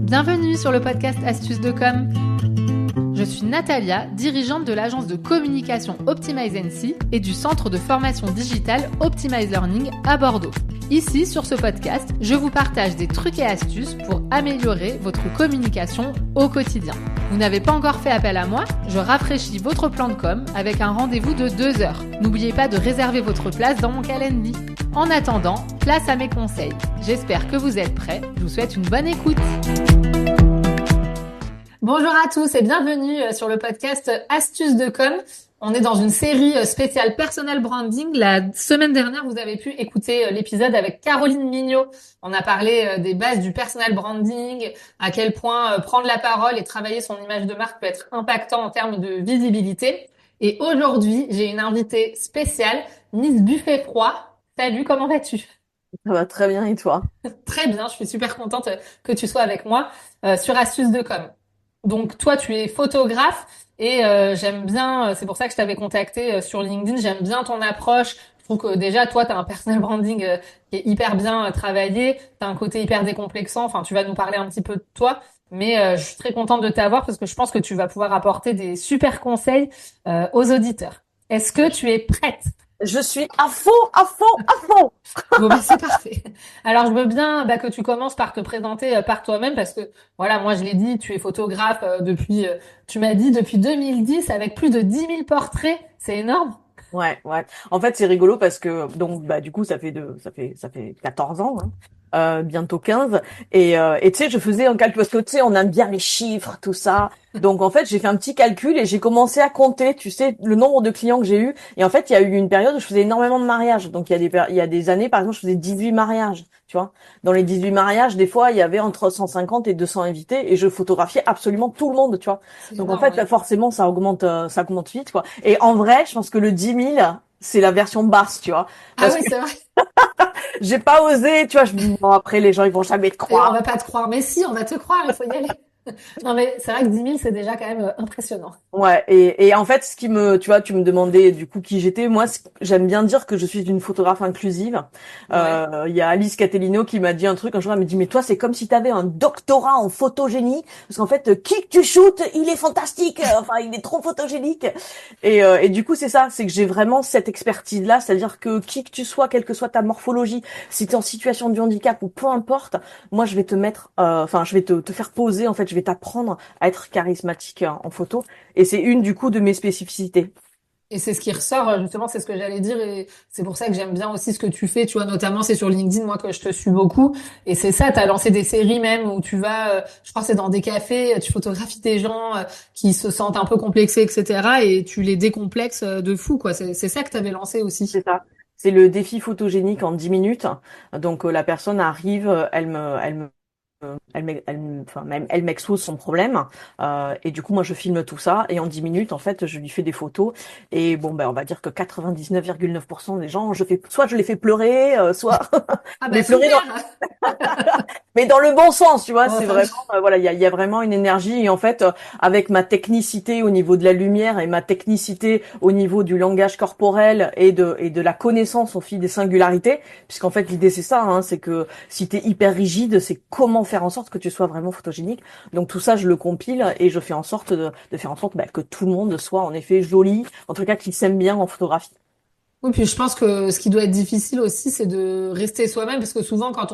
Bienvenue sur le podcast Astuces de com. Je suis Natalia, dirigeante de l'agence de communication Optimize NC et du centre de formation digitale Optimize Learning à Bordeaux. Ici, sur ce podcast, je vous partage des trucs et astuces pour améliorer votre communication au quotidien. Vous n'avez pas encore fait appel à moi? Je rafraîchis votre plan de com avec un rendez-vous de 2 heures. N'oubliez pas de réserver votre place dans mon calendrier. En attendant, place à mes conseils. J'espère que vous êtes prêts. Je vous souhaite une bonne écoute. Bonjour à tous et bienvenue sur le podcast Astuces de com. On est dans une série spéciale Personal Branding. La semaine dernière, vous avez pu écouter l'épisode avec Caroline Mignot. On a parlé des bases du personal branding, à quel point prendre la parole et travailler son image de marque peut être impactant en termes de visibilité. Et aujourd'hui, j'ai une invitée spéciale, Miss Buffet Froid. Salut, comment vas-tu? Ça va très bien et toi? Très bien, je suis super contente que tu sois avec moi sur Astuces de com. Donc toi, tu es photographe et j'aime bien, c'est pour ça que je t'avais contacté sur LinkedIn, j'aime bien ton approche. Je trouve que déjà, toi, tu as un personal branding qui est hyper bien travaillé, tu as un côté hyper décomplexant, enfin, tu vas nous parler un petit peu de toi, mais je suis très contente de t'avoir parce que je pense que tu vas pouvoir apporter des super conseils aux auditeurs. Est-ce que tu es prête? Je suis à fond, à fond, à fond. Bon, bah, c'est parfait. Alors, je veux bien que tu commences par te présenter par toi-même parce que, voilà, moi, je l'ai dit, tu es photographe depuis, tu m'as dit, depuis 2010 avec plus de 10 000 portraits. C'est énorme. Ouais, ouais. En fait, c'est rigolo parce que donc du coup ça fait 14 ans, hein, bientôt 15 et tu sais, je faisais un calcul parce que tu sais, on aime bien les chiffres, tout ça. Donc en fait, j'ai fait un petit calcul et j'ai commencé à compter, tu sais, le nombre de clients que j'ai eu et en fait, il y a eu une période où je faisais énormément de mariages. Donc il y a des années par exemple, je faisais 18 mariages, tu vois. Dans les 18 mariages, des fois, il y avait entre 150 et 200 invités et je photographiais absolument tout le monde, tu vois. C'est Donc en énorme, fait, oui. là, forcément, ça augmente vite, quoi. Et en vrai, je pense que le 10 000, c'est la version basse, tu vois. Ah Parce oui, que c'est vrai. j'ai pas osé, tu vois. Je me dis, bon, après, les gens, ils vont jamais te Et on croire. va pas te croire. Mais si, on va te croire, il faut y aller. Non, mais c'est vrai que 10 000, c'est déjà quand même impressionnant. Ouais, et en fait, ce qui me, tu vois, tu me demandais du coup qui j'étais. Moi, j'aime bien dire que je suis une photographe inclusive. Ouais. Il y a Alice Catellino qui m'a dit un truc un jour. Elle me dit, mais toi, c'est comme si tu avais un doctorat en photogénie, parce qu'en fait, qui que tu shootes, il est fantastique. Enfin, il est trop photogénique. Et du coup, c'est ça, c'est que j'ai vraiment cette expertise-là, c'est-à-dire que qui que tu sois, quelle que soit ta morphologie, si tu es en situation de handicap ou peu importe, moi, je vais te mettre, enfin, je vais te faire poser. En fait, je vais t'apprendre à être charismatique en photo. Et c'est une du coup de mes spécificités. Et c'est ce qui ressort, justement, c'est ce que j'allais dire, et c'est pour ça que j'aime bien aussi ce que tu fais, tu vois, notamment c'est sur LinkedIn, moi, que je te suis beaucoup, et c'est ça, t'as lancé des séries même où tu vas, je crois que c'est dans des cafés, tu photographies des gens qui se sentent un peu complexés, etc., et tu les décomplexes de fou, quoi, c'est ça que t'avais lancé aussi. C'est ça. C'est le défi photogénique en 10 minutes. Donc la personne arrive, elle m'expose son problème et du coup moi je filme tout ça et en 10 minutes en fait je lui fais des photos et bon ben on va dire que 99,9% des gens soit je les fais pleurer soit Ah bah mais pleurer super! mais dans le bon sens, tu vois, c'est Enfin, vraiment voilà, il y a vraiment une énergie et en fait avec ma technicité au niveau de la lumière et ma technicité au niveau du langage corporel et de la connaissance au fil des singularités, puisqu'en fait l'idée c'est ça, hein, c'est que si t'es hyper rigide, c'est comment faire en sorte que tu sois vraiment photogénique. Donc tout ça je le compile et je fais en sorte de faire en sorte que tout le monde soit en effet joli, en tout cas qu'il s'aime bien en photographie. oui, puis je pense que ce qui doit être difficile aussi, c'est de rester soi-même, parce que souvent quand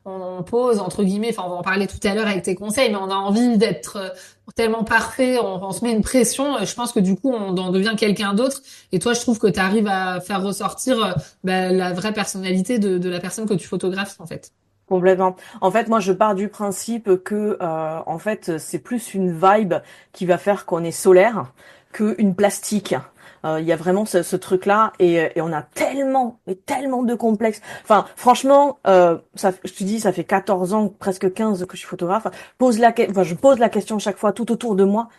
on pose, entre guillemets, enfin on va en parler tout à l'heure avec tes conseils, mais on a envie d'être tellement parfait, on se met une pression, je pense que du coup on en devient quelqu'un d'autre, et toi je trouve que tu arrives à faire ressortir la vraie personnalité de la personne que tu photographies en fait. Complètement. En fait, moi, je pars du principe que, en fait, c'est plus une vibe qui va faire qu'on est solaire qu'une plastique. Il y a vraiment ce truc-là et on a tellement, mais tellement de complexes. Enfin, franchement, je te dis, ça fait 14 ans, presque 15 que je suis photographe. Je pose la question chaque fois tout autour de moi.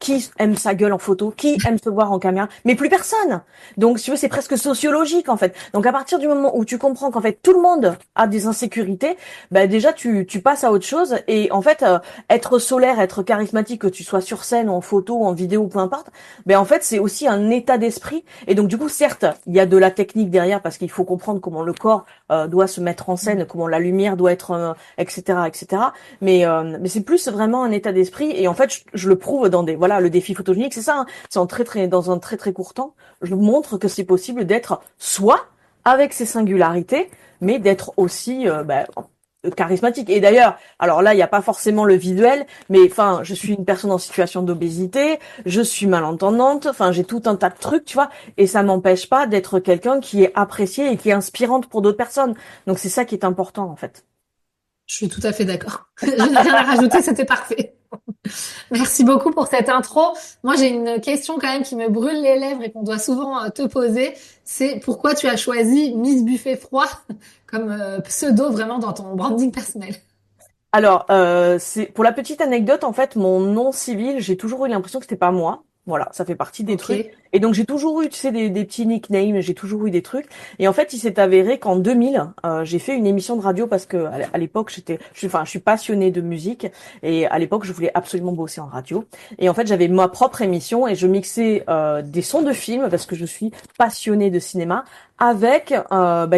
qui aime sa gueule en photo, qui aime se voir en caméra, mais plus personne. Donc, si tu veux, c'est presque sociologique en fait. Donc, à partir du moment où tu comprends qu'en fait tout le monde a des insécurités, bah déjà tu passes à autre chose. Et en fait, être solaire, être charismatique, que tu sois sur scène, en photo, en vidéo, peu importe, ben en fait c'est aussi un état d'esprit. Et donc du coup, certes, il y a de la technique derrière parce qu'il faut comprendre comment le corps doit se mettre en scène, comment la lumière doit être, etc., etc. Mais c'est plus vraiment un état d'esprit. Et en fait, je le prouve dans le défi photogénique, c'est ça. Hein, c'est dans un très très court temps, je montre que c'est possible d'être soit avec ses singularités, mais d'être aussi charismatique. Et d'ailleurs, alors là, il n'y a pas forcément le visuel, mais enfin, je suis une personne en situation d'obésité, je suis malentendante, enfin, j'ai tout un tas de trucs, tu vois, et ça m'empêche pas d'être quelqu'un qui est apprécié et qui est inspirante pour d'autres personnes. Donc c'est ça qui est important, en fait. Je suis tout à fait d'accord. Je n'ai rien à rajouter, c'était parfait. Merci beaucoup pour cette intro. Moi, j'ai une question quand même qui me brûle les lèvres et qu'on doit souvent te poser. C'est pourquoi tu as choisi Miss Buffet Froid comme pseudo vraiment dans ton branding personnel? Alors, c'est pour la petite anecdote, en fait, mon nom civil, j'ai toujours eu l'impression que c'était pas moi. Voilà, ça fait partie des Ok, trucs. Et donc j'ai toujours eu, tu sais, des petits nicknames, j'ai toujours eu des trucs. Et en fait, il s'est avéré qu'en 2000, j'ai fait une émission de radio parce que à l'époque, je suis passionnée de musique et à l'époque, je voulais absolument bosser en radio. Et en fait, j'avais ma propre émission et je mixais des sons de films parce que je suis passionnée de cinéma avec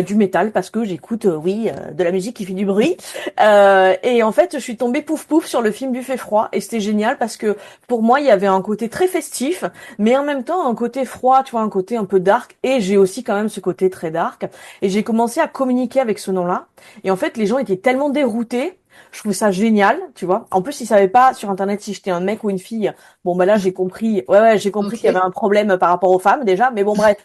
du métal parce que j'écoute de la musique qui fait du bruit. Et en fait, je suis tombée pouf pouf sur le film Buffet Froid et c'était génial parce que pour moi, il y avait un côté très festif, mais en même temps un côté froid, tu vois, un côté un peu dark. Et j'ai aussi quand même ce côté très dark. Et j'ai commencé à communiquer avec ce nom-là. Et en fait, les gens étaient tellement déroutés. Je trouvais ça génial, tu vois. En plus, ils savaient pas sur Internet si j'étais un mec ou une fille. Bon, bah là, j'ai compris. Ouais, j'ai compris qu'il y avait ok, un problème par rapport aux femmes déjà. Mais bon, bref.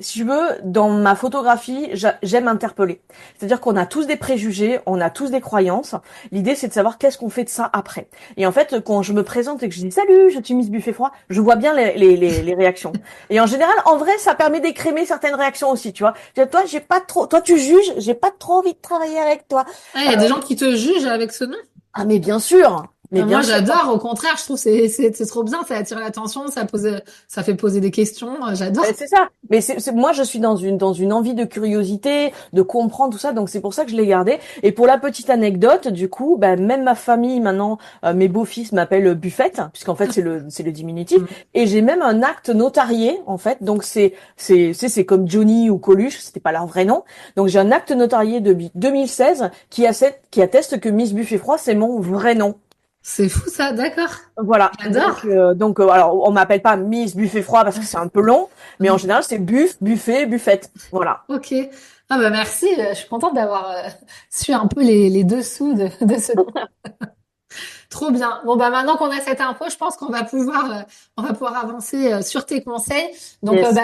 Si tu veux, dans ma photographie, j'aime interpeller. C'est-à-dire qu'on a tous des préjugés, on a tous des croyances. L'idée, c'est de savoir qu'est-ce qu'on fait de ça après. Et en fait, quand je me présente et que je dis salut, je suis Miss Buffet Froid, je vois bien les réactions. Et en général, en vrai, ça permet d'écrémer certaines réactions aussi, tu vois. Toi, j'ai pas trop, toi, tu juges, j'ai pas trop envie de travailler avec toi. ah, il y a des gens qui te jugent avec ce nom. Ah, mais bien sûr, mais Moi, bien sûr. j'adore. Au contraire, je trouve c'est trop bien. Ça attire l'attention, ça fait poser des questions. J'adore. C'est ça. Mais moi, je suis dans une envie de curiosité, de comprendre tout ça. Donc, c'est pour ça que je l'ai gardé. Et pour la petite anecdote, du coup, même ma famille, maintenant, mes beaux-fils m'appellent Buffette, puisqu'en fait, c'est le diminutif. Mm. Et j'ai même un acte notarié, en fait. Donc, c'est comme Johnny ou Coluche. C'était pas leur vrai nom. Donc, j'ai un acte notarié de 2016 qui atteste que Miss Buffet Froid, c'est mon vrai nom. C'est fou ça, d'accord. Voilà, J'adore. alors on m'appelle pas Miss Buffet Froid parce que c'est un peu long, mais en Mm. général c'est buffet, buffette, voilà. Ok. Ah bah merci. Je suis contente d'avoir su un peu les dessous de ce nom. Trop bien. Bon bah maintenant qu'on a cette info, je pense on va pouvoir avancer sur tes conseils. Donc Yes.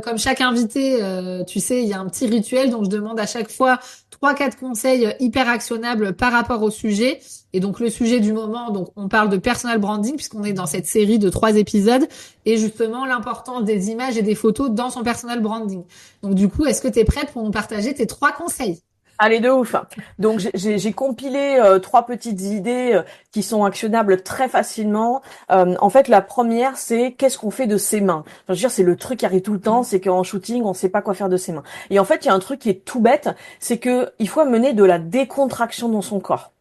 comme chaque invité, tu sais, il y a un petit rituel. Donc je demande à chaque fois trois quatre conseils hyper actionnables par rapport au sujet. Et donc le sujet du moment, donc on parle de personal branding puisqu'on est dans cette série de 3 épisodes et justement l'importance des images et des photos dans son personal branding. Donc du coup, est-ce que tu es prête pour nous partager tes trois conseils? Allez, de ouf. Donc j'ai compilé trois petites idées qui sont actionnables très facilement. En fait, la première, c'est qu'est-ce qu'on fait de ses mains. Enfin, je veux dire, c'est le truc qui arrive tout le temps, c'est qu'en shooting, on sait pas quoi faire de ses mains. Et en fait, il y a un truc qui est tout bête, c'est que il faut amener de la décontraction dans son corps.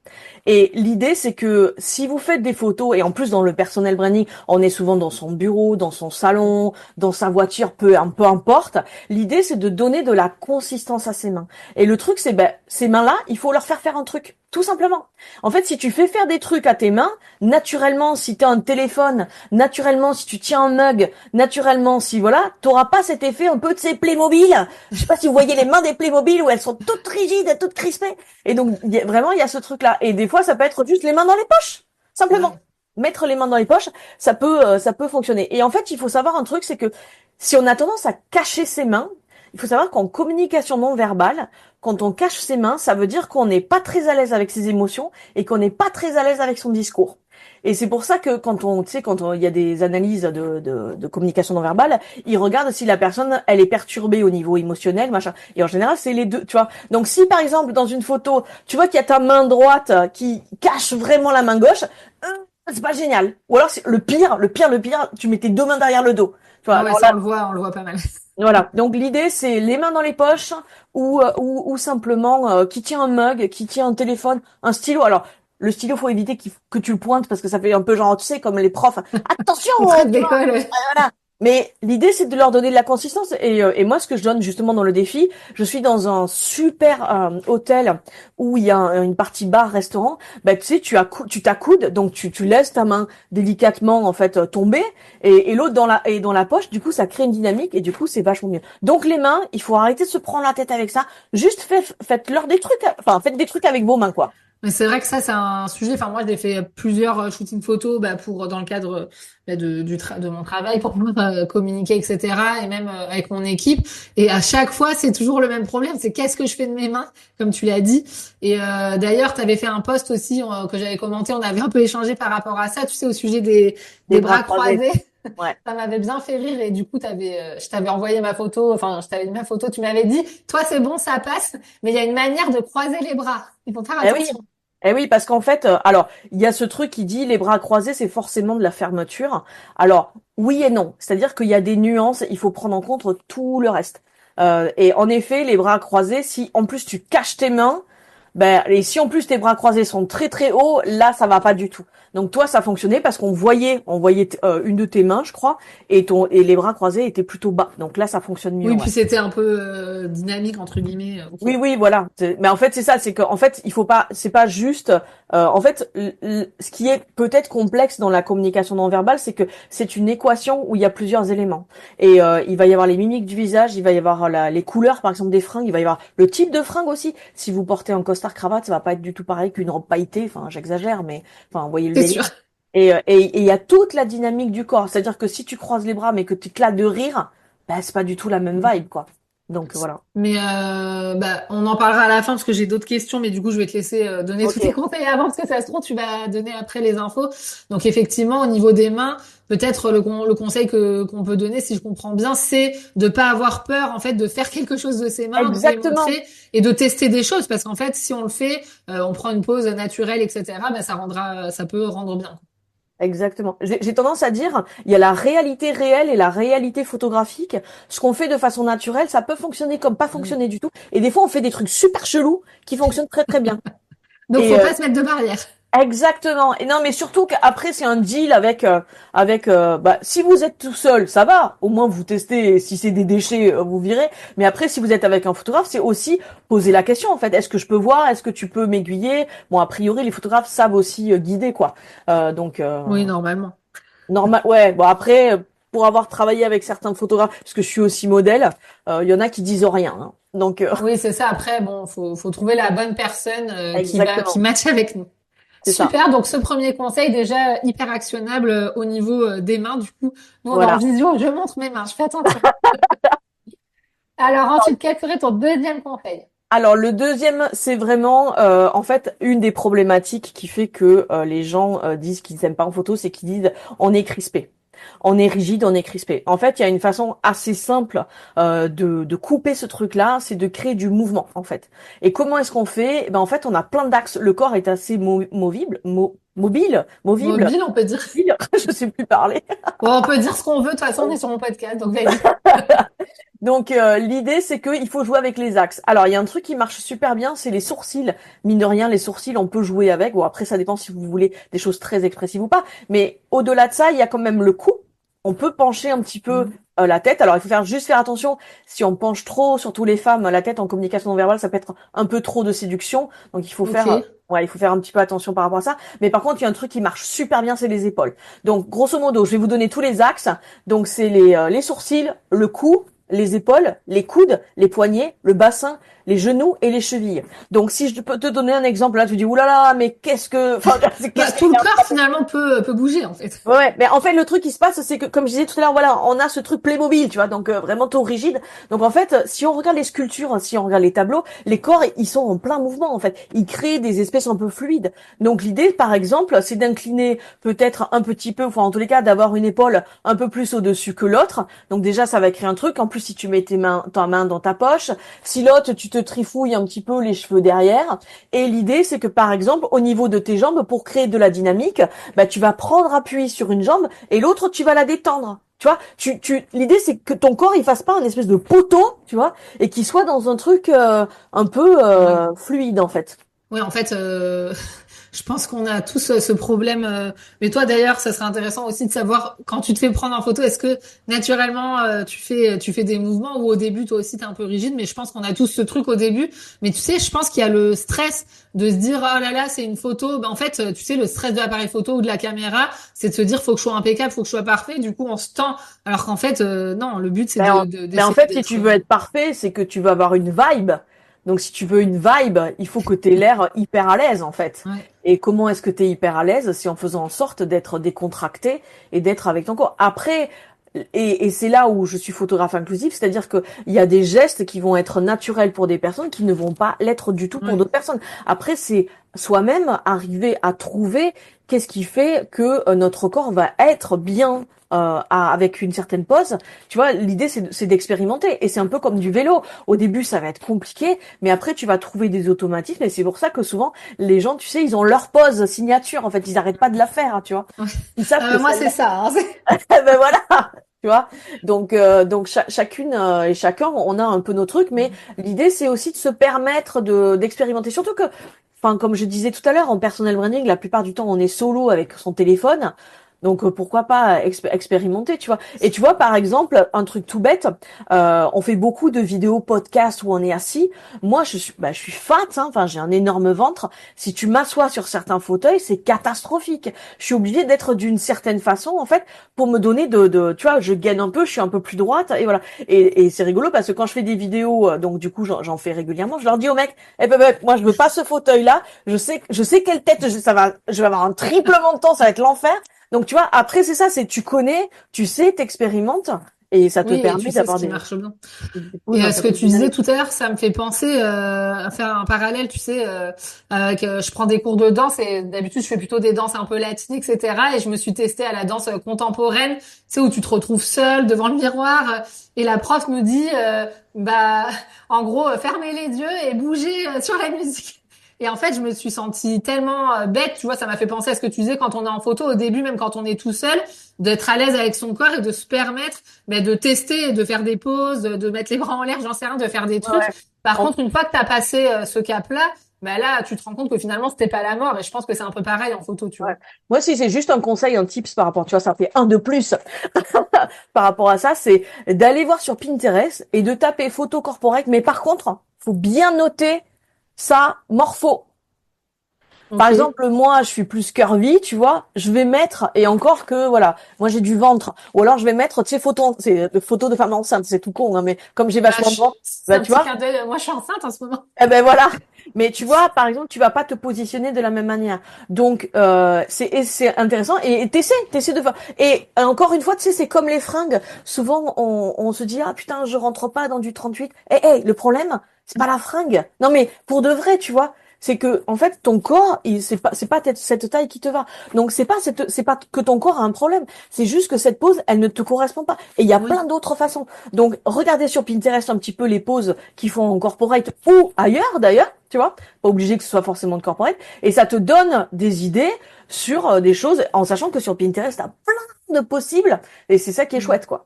Et l'idée, c'est que si vous faites des photos, et en plus dans le personnel branding, on est souvent dans son bureau, dans son salon, dans sa voiture, peu importe. L'idée, c'est de donner de la consistance à ses mains. Et le truc, c'est ces mains-là, il faut leur faire un truc. Tout simplement. En fait, si tu fais faire des trucs à tes mains, naturellement, si tu as un téléphone, naturellement, si tu tiens un mug, naturellement, si voilà, t'auras pas cet effet un peu de ces Playmobil. Je sais pas si vous voyez les mains des Playmobil où elles sont toutes rigides, toutes crispées. Et donc, vraiment, il y a ce truc-là. Et des fois, ça peut être juste les mains dans les poches. Simplement. Ouais. Mettre les mains dans les poches, ça peut fonctionner. Et en fait, il faut savoir un truc, c'est que si on a tendance à cacher ses mains, il faut savoir qu'en communication non verbale, quand on cache ses mains, ça veut dire qu'on n'est pas très à l'aise avec ses émotions et qu'on n'est pas très à l'aise avec son discours. Et c'est pour ça que il y a des analyses de communication non verbale, ils regardent si la personne, elle est perturbée au niveau émotionnel, machin. Et en général, c'est les deux, tu vois. Donc si par exemple, dans une photo, tu vois qu'il y a ta main droite qui cache vraiment la main gauche, c'est pas génial. Ou alors, c'est le pire, tu mets tes deux mains derrière le dos. Tu vois, Ah ouais, alors ça là, on le voit pas mal. voilà. Donc l'idée, c'est les mains dans les poches ou simplement qui tient un mug, qui tient un téléphone, un stylo. Alors le stylo, faut éviter que tu le pointes parce que ça fait un peu genre, tu sais, comme les profs. Attention, On traite tu vois. d'école. Voilà. Mais l'idée, c'est de leur donner de la consistance. Et moi, ce que je donne justement dans le défi, je suis dans un super hôtel où il y a une partie bar-restaurant. Bah, tu sais, tu t'accoudes, donc tu laisses ta main délicatement en fait tomber, et l'autre dans la poche. Du coup, ça crée une dynamique et du coup, c'est vachement mieux. Donc les mains, il faut arrêter de se prendre la tête avec ça. Juste faites-leur des trucs, enfin faites des trucs avec vos mains, quoi. Mais c'est vrai que ça, c'est un sujet. Enfin, moi, j'ai fait plusieurs shootings photos, pour dans le cadre de mon travail pour pouvoir communiquer, etc. Et même avec mon équipe. Et à chaque fois, c'est toujours le même problème. C'est qu'est-ce que je fais de mes mains, comme tu l'as dit. Et d'ailleurs, tu avais fait un post aussi que j'avais commenté. On avait un peu échangé par rapport à ça. Tu sais, au sujet Des des bras bras croisés. croisés. Ouais. Ça m'avait bien fait rire et du coup, je t'avais envoyé ma photo. Enfin, je t'avais mis ma photo. Tu m'avais dit, toi, c'est bon, ça passe. Mais il y a une manière de croiser les bras. Il faut faire Eh oui. attention. Eh oui, parce qu'en fait, alors, il y a ce truc qui dit les bras croisés, c'est forcément de la fermeture. Alors, oui et non. C'est-à-dire qu'il y a des nuances, il faut prendre en compte tout le reste. Et en effet, les bras croisés, si en plus tu caches tes mains, ben, et si en plus tes bras croisés sont très très hauts, là, ça va pas du tout. Donc toi, ça fonctionnait parce on voyait une de tes mains, je crois, et les bras croisés étaient plutôt bas. Donc là, ça fonctionne mieux, Oui, ouais. puis c'était un peu dynamique entre guillemets. Ok. Oui, oui, voilà. Mais en fait, c'est ça, c'est qu'en fait, il faut pas, c'est pas juste. En fait, ce qui est peut-être complexe dans la communication non verbale, c'est que c'est une équation où il y a plusieurs éléments. Et il va y avoir les mimiques du visage, il va y avoir les couleurs, par exemple, des fringues, il va y avoir le type de fringue aussi. Si vous portez un costard cravate, ça va pas être du tout pareil qu'une robe pailletée. Enfin, j'exagère, mais enfin, vous voyez le C'est délire. sûr. Et il y a toute la dynamique du corps. C'est-à-dire que si tu croises les bras, mais que tu éclates de rire, bah, c'est pas du tout la même vibe, quoi. Donc voilà. Mais on en parlera à la fin parce que j'ai d'autres questions, mais du coup je vais te laisser donner tous tes Ok. conseils avant parce que ça se trouve tu vas donner après les infos. Donc effectivement au niveau des mains, peut-être le conseil que qu'on peut donner si je comprends bien, c'est de pas avoir peur en fait de faire quelque chose de ses mains, de les Exactement. montrer et de tester des choses parce qu'en fait si on le fait, on prend une pause naturelle etc. Ça peut rendre bien. Exactement. J'ai tendance à dire, il y a la réalité réelle et la réalité photographique. Ce qu'on fait de façon naturelle, ça peut fonctionner comme pas Mm. fonctionner du tout. Et des fois, on fait des trucs super chelous qui fonctionnent très très bien. Donc Et faut pas se mettre de barrière. exactement. Et non, mais surtout qu'après, c'est un deal bah, si vous êtes tout seul, ça va. Au moins, vous testez. Et si c'est des déchets, vous virez. Mais après, si vous êtes avec un photographe, c'est aussi poser la question, en fait. Est-ce que je peux voir? Est-ce que tu peux m'aiguiller? Bon, a priori, les photographes savent aussi guider, quoi. Donc, Oui normalement. normal, ouais. Bon après, pour avoir travaillé avec certains photographes, parce que je suis aussi modèle, il y en a qui disent rien, hein. Donc Oui, c'est ça. Après, bon, faut trouver la bonne personne qui exactement, matche avec nous. c'est ça. Super. Donc, ce premier conseil déjà hyper actionnable au niveau des mains. Du coup, nous on est en Voilà. visio. Je montre mes mains. Je fais attention. Alors ensuite, quel serait ton deuxième conseil? Alors le deuxième, c'est vraiment en fait une des problématiques qui fait que les gens disent qu'ils n'aiment pas en photo, c'est qu'ils disent on est crispé. On est rigide, on est crispé. En fait, il y a une façon assez simple de couper ce truc-là, c'est de créer du mouvement, en fait. Et comment est-ce qu'on fait? Eh ben, en fait, on a plein d'axes. Le corps est assez movible, Mobile, on peut dire. je sais plus parler. Bon, on peut dire ce qu'on veut. De toute façon, on est sur mon podcast. Donc, vas-y. Donc l'idée c'est qu'il faut jouer avec les axes. Alors il y a un truc qui marche super bien, c'est les sourcils. Mine de rien, les sourcils, on peut jouer avec. Bon après ça dépend si vous voulez des choses très expressives ou pas. Mais au-delà de ça, il y a quand même le cou. On peut pencher un petit peu la tête. Alors il faut juste faire attention. Si on penche trop, surtout les femmes, la tête en communication non verbale, ça peut être un peu trop de séduction. Donc il faut faire Ok. ouais, il faut faire un petit peu attention par rapport à ça. Mais par contre, il y a un truc qui marche super bien, c'est les épaules. Donc grosso modo, je vais vous donner tous les axes. Donc c'est les sourcils, le cou, les épaules, les coudes, les poignets, le bassin, les genoux et les chevilles. Donc si je peux te donner un exemple, là tu dis oulala, mais enfin Bah, qu'est-ce tout qu'il le y a. corps finalement peut bouger en fait. Ouais, ouais, mais en fait le truc qui se passe c'est que comme je disais tout à l'heure, voilà, on a ce truc Playmobil, tu vois, donc vraiment tout rigide. Donc en fait, si on regarde les sculptures, hein, si on regarde les tableaux, les corps ils sont en plein mouvement en fait. Ils créent des espèces un peu fluides. Donc l'idée par exemple, c'est d'incliner peut-être un petit peu, enfin en tous les cas d'avoir une épaule un peu plus au-dessus que l'autre. Donc déjà ça va créer un truc. En plus plus si tu mets ta main dans ta poche. Si l'autre, tu te trifouilles un petit peu les cheveux derrière. Et l'idée, c'est que par exemple, au niveau de tes jambes, pour créer de la dynamique, bah, tu vas prendre appui sur une jambe et l'autre, tu vas la détendre. Tu vois, l'idée, c'est que ton corps, il fasse pas un espèce de poteau, tu vois, et qu'il soit dans un truc un peu fluide, en fait. Ouais, en fait, je pense qu'on a tous ce problème. Mais toi, d'ailleurs, ça serait intéressant aussi de savoir quand tu te fais prendre en photo, est-ce que naturellement tu fais des mouvements ou au début toi aussi t'es un peu rigide. Mais je pense qu'on a tous ce truc au début. Mais tu sais, je pense qu'il y a le stress de se dire oh là là, c'est une photo. Ben, en fait, tu sais, le stress de l'appareil photo ou de la caméra, c'est de se dire faut que je sois impeccable, faut que je sois parfait. Du coup, on se tend. Alors qu'en fait, non, le but c'est Mais en fait, si d'être. tu veux être parfait, c'est que tu vas avoir une vibe. Donc, si tu veux une vibe, il faut que tu aies l'air hyper à l'aise, en fait. Ouais. Et comment est-ce que tu es hyper à l'aise? C'est en faisant en sorte d'être décontracté et d'être avec ton corps. Après, et c'est là où je suis photographe inclusif, c'est-à-dire que il y a des gestes qui vont être naturels pour des personnes qui ne vont pas l'être du tout pour Ouais. d'autres personnes. Après, c'est soi-même arriver à trouver qu'est-ce qui fait que notre corps va être bien avec une certaine pose. Tu vois, l'idée c'est d'expérimenter et c'est un peu comme du vélo. Au début, ça va être compliqué, mais après tu vas trouver des automatismes et c'est pour ça que souvent les gens, tu sais, ils ont leur pose signature. En fait, ils arrêtent pas de la faire, hein, tu vois. Ouais. Ils savent que Moi, ça. c'est ça. Hein. Ben voilà, tu vois. Donc chacune et chacun, on a un peu nos trucs, mais l'idée c'est aussi de se permettre d'expérimenter. Surtout que, enfin, comme je disais tout à l'heure, en personal branding, la plupart du temps, on est solo avec son téléphone. Donc pourquoi pas expérimenter, tu vois. Et tu vois, par exemple, un truc tout bête, on fait beaucoup de vidéos podcasts où on est assis. Moi, je suis fat, hein, enfin j'ai un énorme ventre. Si tu m'assois sur certains fauteuils, c'est catastrophique. Je suis obligée d'être d'une certaine façon, en fait, pour me donner tu vois, je gaine un peu, je suis un peu plus droite, et voilà. Et c'est rigolo parce que quand je fais des vidéos, donc du coup j'en fais régulièrement, je leur dis aux mecs, eh ben mec, moi je veux pas ce fauteuil-là. Je sais quelle tête, je vais avoir un triple menton, ça va être l'enfer. Donc tu vois, après c'est ça, c'est tu connais, tu sais, t'expérimentes et ça te Oui, et tu permet sais ce d'avoir qui marche bien. des Et poses un ce peu que plus tu disais dynamiques. tout à l'heure, ça me fait penser à faire un parallèle, tu sais, avec je prends des cours de danse et d'habitude je fais plutôt des danses un peu latines, etc. Et je me suis testée à la danse contemporaine, tu sais, où tu te retrouves seule devant le miroir et la prof me dit, bah, en gros, fermez les yeux et bougez sur la musique. Et en fait, je me suis sentie tellement bête, tu vois, ça m'a fait penser à ce que tu disais quand on est en photo au début, même quand on est tout seul, d'être à l'aise avec son corps et de se permettre de tester, de faire des pauses, de mettre les bras en l'air, j'en sais rien, de faire des Ouais, trucs. ouais. Par En- contre, une fois que tu as passé ce cap-là, bah là, tu te rends compte que finalement, c'était pas la mort. Et je pense que c'est un peu pareil en photo, tu ouais. vois. Moi, si c'est juste un conseil, un tips par rapport, tu vois, ça fait un de plus par rapport à ça, c'est d'aller voir sur Pinterest et de taper photo corporate. Mais par contre, faut bien noter ça morpho. Par Ok. exemple, moi, je suis plus curvy, tu vois, je vais mettre, et encore que, voilà, moi j'ai du ventre, ou alors je vais mettre, tu sais, photos de femmes enceintes, c'est tout con, hein, mais comme j'ai Bah, vachement de ventre, c'est bah un tu petit vois, clin d'œil. Moi, je suis enceinte en ce moment. eh ben voilà. Mais tu vois, par exemple, tu vas pas te positionner de la même manière. Donc c'est intéressant et t'essaies de faire. Et encore une fois, tu sais, c'est comme les fringues. Souvent, on se dit ah putain, je rentre pas dans du 38. Le problème, c'est pas la fringue. Non mais pour de vrai, tu vois, c'est que en fait ton corps, c'est pas cette taille qui te va. Donc c'est pas que ton corps a un problème. C'est juste que cette pose, elle ne te correspond pas. Et il y a Oui. plein d'autres façons. Donc regardez sur Pinterest un petit peu les poses qui font en corporate ou ailleurs d'ailleurs, tu vois, pas obligé que ce soit forcément de corporate, et ça te donne des idées sur des choses, en sachant que sur Pinterest, t'as plein de possibles, et c'est ça qui est Mm. chouette, quoi.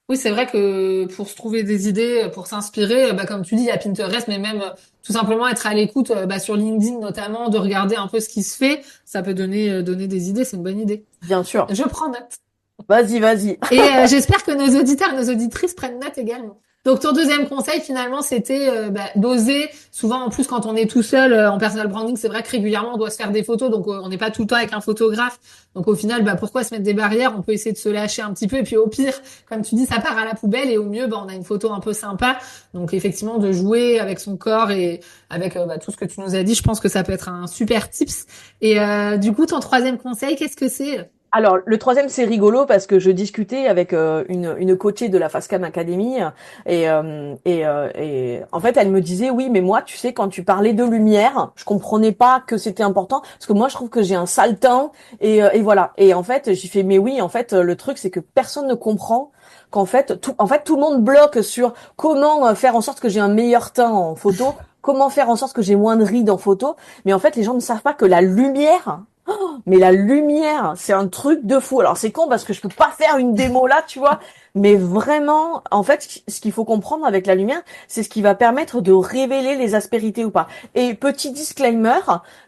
Oui, c'est vrai que pour se trouver des idées, pour s'inspirer, bah, comme tu dis, il y a Pinterest, mais même tout simplement être à l'écoute bah, sur LinkedIn notamment, de regarder un peu ce qui se fait, ça peut donner des idées, c'est une bonne idée. Bien sûr. Je prends note. Vas-y, vas-y. Et j'espère que nos auditeurs, nos auditrices prennent note également. Donc ton deuxième conseil finalement c'était d'oser. Souvent en plus quand on est tout seul en personal branding, c'est vrai que régulièrement on doit se faire des photos, donc on n'est pas tout le temps avec un photographe. Donc au final, pourquoi se mettre des barrières? On peut essayer de se lâcher un petit peu et puis au pire, comme tu dis, ça part à la poubelle et au mieux on a une photo un peu sympa. Donc effectivement de jouer avec son corps et avec tout ce que tu nous as dit, je pense que ça peut être un super tips. Et du coup ton troisième conseil, qu'est-ce que c'est? Alors, le troisième, c'est rigolo parce que je discutais avec une coachée de la Fastcam Academy et en fait, elle me disait, oui, mais moi, tu sais, quand tu parlais de lumière, je comprenais pas que c'était important parce que moi, je trouve que j'ai un sale teint et voilà. Et en fait, j'ai fait, mais oui, en fait, le truc, c'est que personne ne comprend qu'en fait, tout le monde bloque sur comment faire en sorte que j'ai un meilleur teint en photo, comment faire en sorte que j'ai moins de rides en photo, mais en fait, les gens ne savent pas que la lumière mais la lumière, c'est un truc de fou. Alors c'est con parce que je peux pas faire une démo là, tu vois. Mais vraiment, en fait, ce qu'il faut comprendre avec la lumière, c'est ce qui va permettre de révéler les aspérités ou pas. Et petit disclaimer,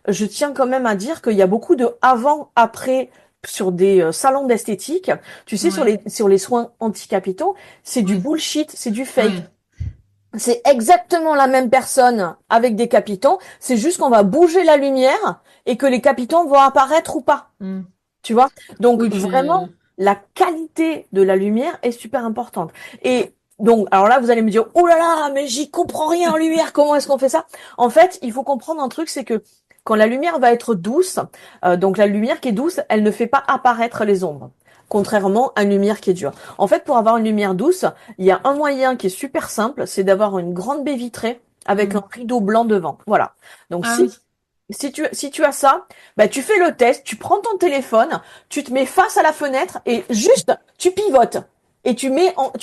je tiens quand même à dire qu'il y a beaucoup de avant-après sur des salons d'esthétique. Tu sais, Ouais. sur les soins anti-capitaux, c'est du Ouais. bullshit, c'est du fake. Ouais. C'est exactement la même personne avec des capitons. C'est juste qu'on va bouger la lumière et que les capitons vont apparaître ou pas. Mm. Tu vois? Donc Oui, vraiment, puis la qualité de la lumière est super importante. Et donc, alors là, vous allez me dire, oh là là, mais j'y comprends rien en lumière, comment est-ce qu'on fait ça? En fait, il faut comprendre un truc, c'est que quand la lumière va être douce, donc la lumière qui est douce, elle ne fait pas apparaître les ombres. Contrairement à une lumière qui est dure. En fait, pour avoir une lumière douce, il y a un moyen qui est super simple, c'est d'avoir une grande baie vitrée avec un mm. rideau blanc devant. Voilà. Donc Ah oui. si tu as ça, bah tu fais le test, tu prends ton téléphone, tu te mets face à la fenêtre et juste tu pivotes et tu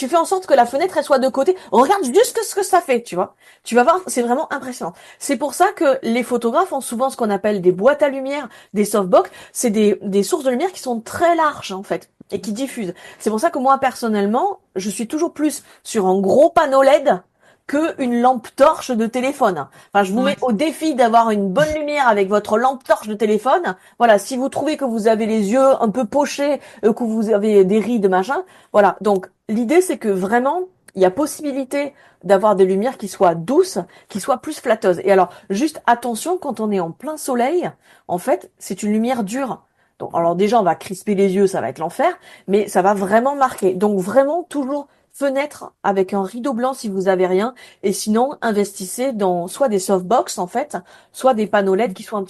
fais en sorte que la fenêtre elle soit de côté. Regarde juste ce que ça fait, tu vois. Tu vas voir, c'est vraiment impressionnant. C'est pour ça que les photographes ont souvent ce qu'on appelle des boîtes à lumière, des softbox, c'est des sources de lumière qui sont très larges en fait et qui diffusent. C'est pour ça que moi personnellement, je suis toujours plus sur un gros panneau LED que une lampe torche de téléphone. Enfin, je vous mets Ouais. au défi d'avoir une bonne lumière avec votre lampe torche de téléphone. Voilà, si vous trouvez que vous avez les yeux un peu pochés, que vous avez des rides, machin, voilà. Donc, l'idée, c'est que vraiment, il y a possibilité d'avoir des lumières qui soient douces, qui soient plus flatteuses. Et alors, juste attention, quand on est en plein soleil, en fait, c'est une lumière dure. Donc, alors déjà, on va crisper les yeux, ça va être l'enfer, mais ça va vraiment marquer. Donc, vraiment, toujours fenêtre avec un rideau blanc si vous avez rien. Et sinon, investissez dans soit des softbox en fait, soit des panneaux LED qui soient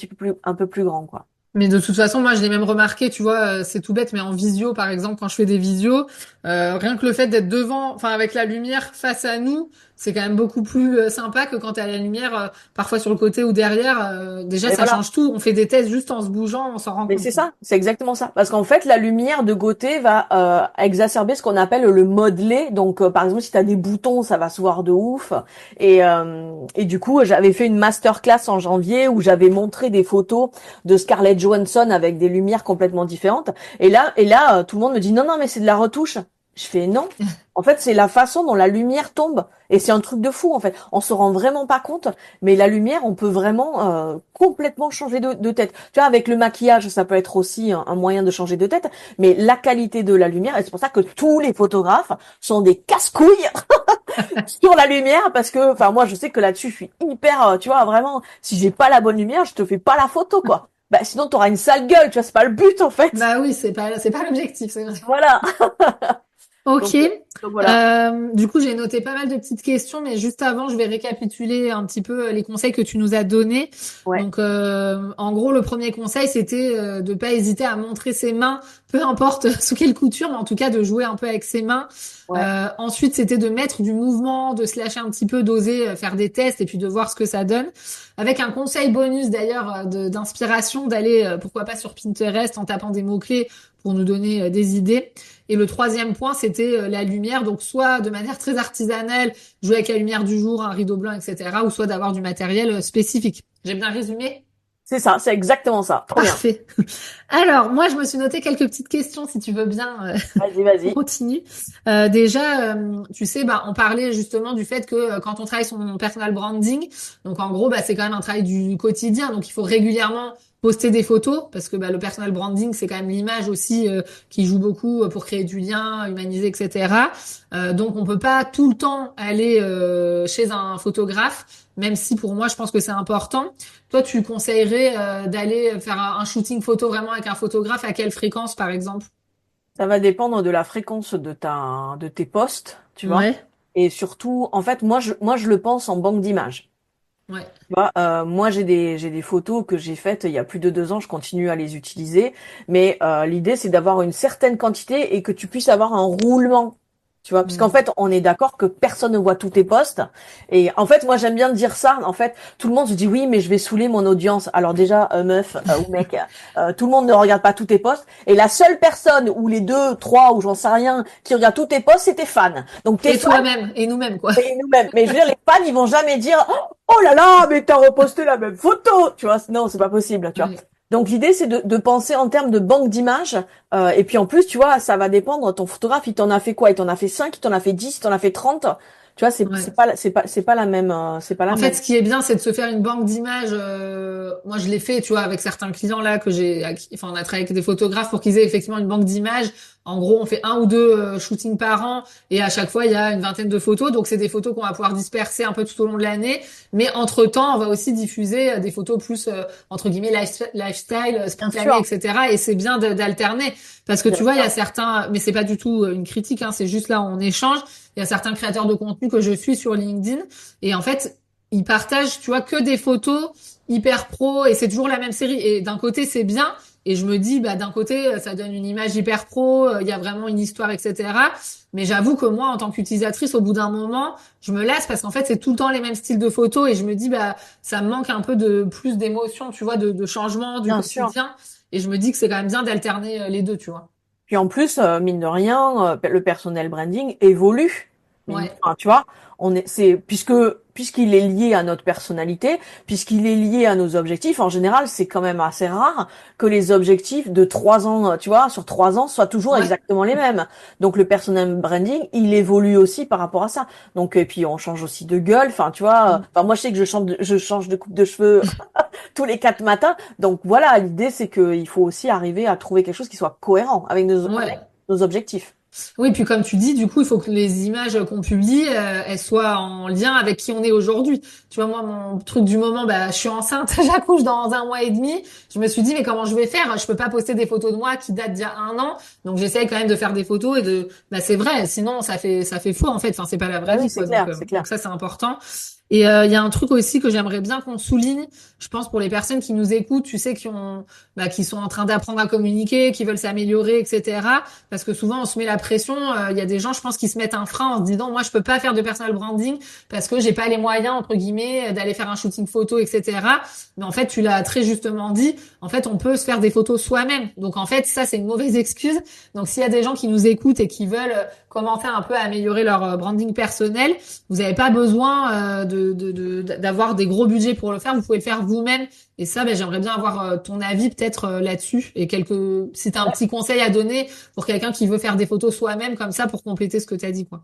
un peu plus grands quoi. Mais de toute façon, moi, je l'ai même remarqué, tu vois, c'est tout bête, mais en visio, par exemple, quand je fais des visios, rien que le fait d'être devant, enfin, avec la lumière face à nous, c'est quand même beaucoup plus sympa que quand t'as la lumière parfois sur le côté ou derrière. Déjà, Et ça voilà. change tout. On fait des tests juste en se bougeant, on s'en rend Mais compte, c'est quoi. ça, c'est exactement ça. Parce qu'en fait, la lumière de côté va exacerber ce qu'on appelle le modelé. Donc, par exemple, si tu as des boutons, ça va se voir de ouf. Et du coup, j'avais fait une masterclass en janvier où j'avais montré des photos de Scarlett Johansson avec des lumières complètement différentes. Et là, tout le monde me dit non, non, mais c'est de la retouche. Je fais non. En fait, c'est la façon dont la lumière tombe. Et c'est un truc de fou, en fait. On se rend vraiment pas compte, mais la lumière, on peut vraiment complètement changer de tête. Tu vois, avec le maquillage, ça peut être aussi un moyen de changer de tête, mais la qualité de la lumière, et c'est pour ça que tous les photographes sont des casse-couilles sur la lumière, parce que, enfin, moi, je sais que là-dessus, je suis hyper, tu vois, vraiment, si j'ai pas la bonne lumière, je te fais pas la photo, quoi. Bah, sinon, t'auras une sale gueule, tu vois, c'est pas le but, en fait. Bah oui, c'est pas l'objectif, c'est vrai. Voilà. Ok. Donc, donc voilà. Du coup, j'ai noté pas mal de petites questions, mais juste avant, je vais récapituler un petit peu les conseils que tu nous as donnés. Ouais. Donc, en gros, le premier conseil, c'était de pas hésiter à montrer ses mains, peu importe sous quelle couture, mais en tout cas de jouer un peu avec ses mains. Ouais. Ensuite, c'était de mettre du mouvement, de se lâcher un petit peu, d'oser faire des tests et puis de voir ce que ça donne. Avec un conseil bonus d'ailleurs d'inspiration, d'aller pourquoi pas sur Pinterest en tapant des mots-clés pour nous donner des idées. Et le troisième point, c'était la lumière. Donc, soit de manière très artisanale, jouer avec la lumière du jour, un rideau blanc, etc. Ou soit d'avoir du matériel spécifique. J'ai bien résumé? C'est ça, c'est exactement ça. Trop bien. Parfait. Alors, moi, je me suis noté quelques petites questions, si tu veux bien. Vas-y, On vas-y. continue. Déjà, tu sais, bah, on parlait justement du fait que quand on travaille son personal branding, donc en gros, bah, c'est quand même un travail du quotidien. Donc, il faut régulièrement poster des photos parce que bah, le personal branding, c'est quand même l'image aussi qui joue beaucoup pour créer du lien, humaniser, etc. Donc, on peut pas tout le temps aller chez un photographe, même si pour moi, je pense que c'est important. Toi, tu conseillerais d'aller faire un shooting photo vraiment avec un photographe à quelle fréquence, par exemple? Ça va dépendre de la fréquence de tes posts, tu vois. Ouais. Et surtout, en fait, moi, je le pense en banque d'images. Ouais, Tu vois, moi, j'ai des photos que j'ai faites il y a plus de 2 ans. Je continue à les utiliser, mais l'idée, c'est d'avoir une certaine quantité et que tu puisses avoir un roulement. Tu vois, parce qu'en mm. fait, on est d'accord que personne ne voit tous tes posts. Et en fait, moi, j'aime bien dire ça. En fait, tout le monde se dit oui, mais je vais saouler mon audience. Alors déjà, meuf ou mec, tout le monde ne regarde pas tous tes posts. Et la seule personne ou les deux, trois ou j'en sais rien qui regarde tous tes posts, c'est tes fans. Donc tes Et fans toi-même, et nous-mêmes, quoi. et nous-mêmes. Mais je veux dire, les fans, ils vont jamais dire oh là là, mais t'as reposté la même photo. Tu vois, non, c'est pas possible. Tu vois. Ouais, Donc l'idée, c'est de penser en termes de banque d'images. Et puis en plus, tu vois, ça va dépendre. Ton photographe, il t'en a fait quoi? Il t'en a fait 5, il t'en a fait 10, il t'en a fait 30. Tu vois, ouais. c'est pas la même, c'est pas la En fait, même. ce qui est bien, c'est de se faire une banque d'images. Moi, je l'ai fait, tu vois, avec certains clients là que enfin, on a travaillé avec des photographes pour qu'ils aient effectivement une banque d'images. En gros, on fait 1 ou 2 shootings par an et à chaque fois, il y a une vingtaine de photos. Donc, c'est des photos qu'on va pouvoir disperser un peu tout au long de l'année. Mais entre-temps, on va aussi diffuser des photos plus entre guillemets lifestyle, Bien spontanées, sûr. etc. Et c'est bien d'alterner parce que Bien tu vois, il y a sûr. certains, mais c'est pas du tout une critique, hein, c'est juste là on échange. Il y a certains créateurs de contenu que je suis sur LinkedIn et en fait ils partagent, tu vois, que des photos hyper pro et c'est toujours la même série. Et d'un côté, c'est bien. Et je me dis, bah, d'un côté, ça donne une image hyper pro, il y a vraiment une histoire, etc. Mais j'avoue que moi, en tant qu'utilisatrice, au bout d'un moment, je me lasse parce qu'en fait, c'est tout le temps les mêmes styles de photos et je me dis, bah, ça me manque un peu de plus d'émotion, tu vois, de changement du Bien sûr. quotidien. Et je me dis que c'est quand même bien d'alterner les deux, tu vois. Puis en plus, mine de rien, le personnel branding évolue. Ouais, Enfin, tu vois, puisqu'il est lié à notre personnalité, puisqu'il est lié à nos objectifs. En général, c'est quand même assez rare que les objectifs de 3 ans, tu vois, sur 3 ans, soient toujours ouais. exactement les mêmes. Donc le personal branding, il évolue aussi par rapport à ça. Donc et puis on change aussi de gueule. Enfin, tu vois, Mm. enfin moi je sais que je change de coupe de cheveux tous les 4 matins. Donc voilà, l'idée c'est qu'il faut aussi arriver à trouver quelque chose qui soit cohérent avec Ouais. nos objectifs. Oui, puis comme tu dis, du coup, il faut que les images qu'on publie, elles soient en lien avec qui on est aujourd'hui. Tu vois, moi, mon truc du moment, bah, je suis enceinte, j'accouche dans 1 mois et demi. Je me suis dit, mais comment je vais faire? Je peux pas poster des photos de moi qui datent d'il y a 1 an. Donc, j'essaye quand même de faire des photos et bah, c'est vrai. Sinon, ça fait faux, en fait. Enfin, c'est pas la Ah vraie oui, vie, c'est quoi. clair, Donc, c'est donc clair. ça, c'est important. Et il y a un truc aussi que j'aimerais bien qu'on souligne. Je pense pour les personnes qui nous écoutent, tu sais, qui sont en train d'apprendre à communiquer, qui veulent s'améliorer, etc. Parce que souvent, on se met la pression. Il y a des gens, je pense, qui se mettent un frein en se disant, moi, je peux pas faire de personal branding parce que j'ai pas les moyens, entre guillemets, d'aller faire un shooting photo, etc. Mais en fait, tu l'as très justement dit. En fait, on peut se faire des photos soi-même. Donc, en fait, ça, c'est une mauvaise excuse. Donc, s'il y a des gens qui nous écoutent et qui veulent commencer un peu à améliorer leur branding personnel, vous n'avez pas besoin d'avoir des gros budgets pour le faire. Vous pouvez le faire vous-même. Et ça, ben, j'aimerais bien avoir ton avis peut-être là-dessus et si t'as un petit conseil à donner pour quelqu'un qui veut faire des photos soi-même comme ça pour compléter ce que tu as dit, quoi.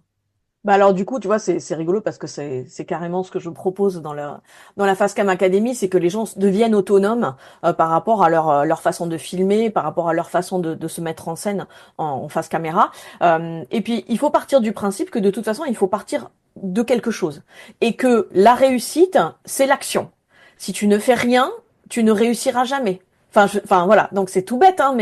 Bah alors du coup, tu vois, c'est rigolo parce que c'est carrément ce que je propose dans la Facecam Academy, c'est que les gens deviennent autonomes par rapport à leur façon de filmer, par rapport à leur façon de se mettre en scène en face caméra. Et puis il faut partir du principe que de toute façon, il faut partir de quelque chose et que la réussite, c'est l'action. Si tu ne fais rien, tu ne réussiras jamais. Enfin voilà, donc c'est tout bête, hein,